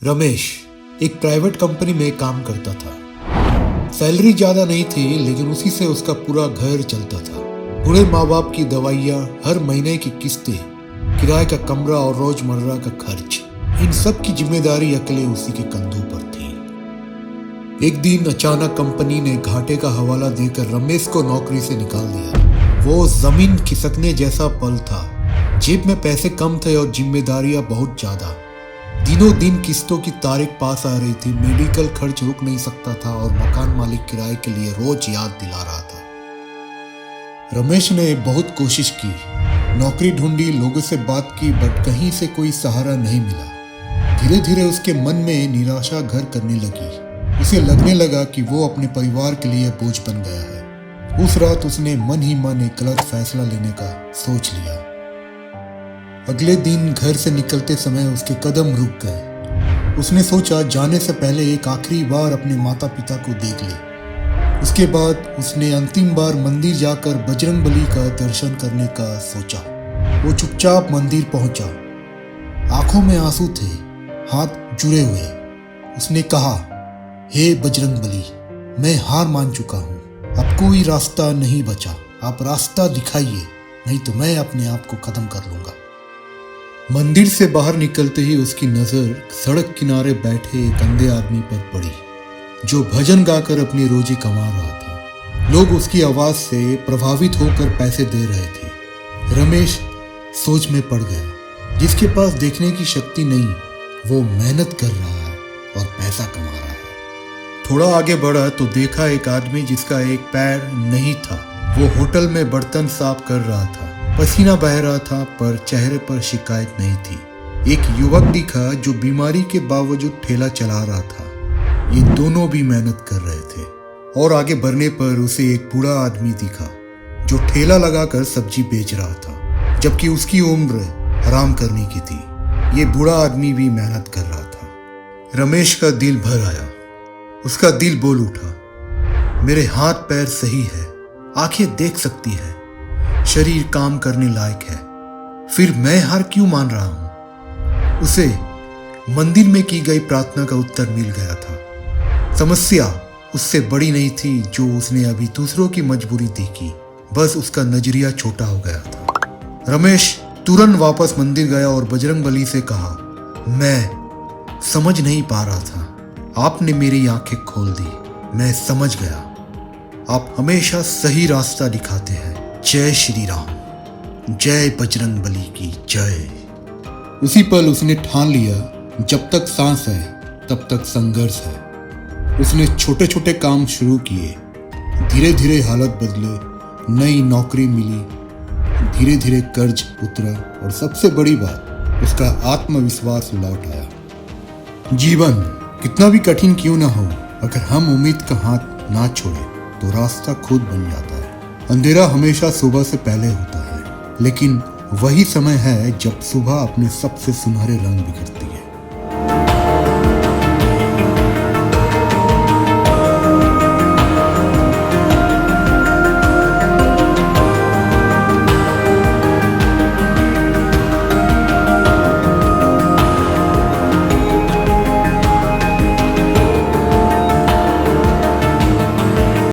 रमेश एक private company में काम करता था। सैलरी ज्यादा नहीं थी, लेकिन उसी से उसका पूरा घर चलता था। बूढ़े माँ बाप की दवाइयाँ, हर महीने की किस्तें, किराए का कमरा और रोजमर्रा का खर्च, इन सब की जिम्मेदारी अकेले उसी के कंधों पर थी। एक दिन अचानक कंपनी ने घाटे का हवाला देकर रमेश को नौकरी से निकाल दिया। वो जमीन खिसकने जैसा पल था। जेब में पैसे कम थे और जिम्मेदारियां बहुत ज्यादा। दिनों दिन किस्तों की तारीख पास आ रही थी, मेडिकल खर्च रुक नहीं सकता था और मकान मालिक किराए के लिए रोज याद दिला रहा था। रमेश ने बहुत कोशिश की, नौकरी ढूंढी, लोगों से बात की, बट कहीं से कोई सहारा नहीं मिला। धीरे धीरे उसके मन में निराशा घर करने लगी। उसे लगने लगा कि वो अपने परिवार के लिए बोझ बन गया है। उस रात उसने मन ही मन एक गलत फैसला लेने का सोच लिया। अगले दिन घर से निकलते समय उसके कदम रुक गए। उसने सोचा जाने से पहले एक आखिरी बार अपने माता पिता को देख ले। उसके बाद उसने अंतिम बार मंदिर जाकर बजरंगबली का दर्शन करने का सोचा। वो चुपचाप मंदिर पहुंचा। आंखों में आंसू थे, हाथ जुड़े हुए। उसने कहा, हे बजरंगबली, मैं हार मान चुका हूँ। अब कोई रास्ता नहीं बचा। आप रास्ता दिखाइए, नहीं तो मैं अपने आप को खत्म कर लूंगा। मंदिर से बाहर निकलते ही उसकी नजर सड़क किनारे बैठे एक अंधे आदमी पर पड़ी, जो भजन गाकर अपनी रोजी कमा रहा था। लोग उसकी आवाज से प्रभावित होकर पैसे दे रहे थे। रमेश सोच में पड़ गया। जिसके पास देखने की शक्ति नहीं, वो मेहनत कर रहा है और पैसा कमा रहा है। थोड़ा आगे बढ़ा तो देखा एक आदमी जिसका एक पैर नहीं था। वो होटल में बर्तन साफ कर रहा था। पसीना बह रहा था, पर चेहरे पर शिकायत नहीं थी। एक युवक दिखा जो बीमारी के बावजूद ठेला चला रहा था। ये दोनों भी मेहनत कर रहे थे। और आगे बढ़ने पर उसे एक बूढ़ा आदमी दिखा जो ठेला लगाकर सब्जी बेच रहा था, जबकि उसकी उम्र आराम करने की थी। ये बूढ़ा आदमी भी मेहनत कर रहा था। रमेश का दिल भर आया। उसका दिल बोल उठा, मेरे हाथ पैर सही है, आंखें देख सकती है, शरीर काम करने लायक है, फिर मैं हार क्यों मान रहा हूं? उसे मंदिर में की गई प्रार्थना का उत्तर मिल गया था। समस्या उससे बड़ी नहीं थी जो उसने अभी दूसरों की मजबूरी देखी, बस उसका नजरिया छोटा हो गया था। रमेश तुरंत वापस मंदिर गया और बजरंगबली से कहा, मैं समझ नहीं पा रहा था, आपने मेरी आंखें खोल दी। मैं समझ गया, आप हमेशा सही रास्ता दिखाते हैं। जय श्री राम, जय बजरंगबली की जय। उसी पल उसने ठान लिया, जब तक सांस है तब तक संघर्ष है। उसने छोटे छोटे काम शुरू किए। धीरे धीरे हालत बदले, नई नौकरी मिली, धीरे धीरे कर्ज उतरा और सबसे बड़ी बात, उसका आत्मविश्वास लौट आया। जीवन कितना भी कठिन क्यों ना हो, अगर हम उम्मीद का हाथ ना छोड़े तो रास्ता खुद बन जाता है। अंधेरा हमेशा सुबह से पहले होता है, लेकिन वही समय है जब सुबह अपने सबसे सुनहरे रंग बिखेरती है।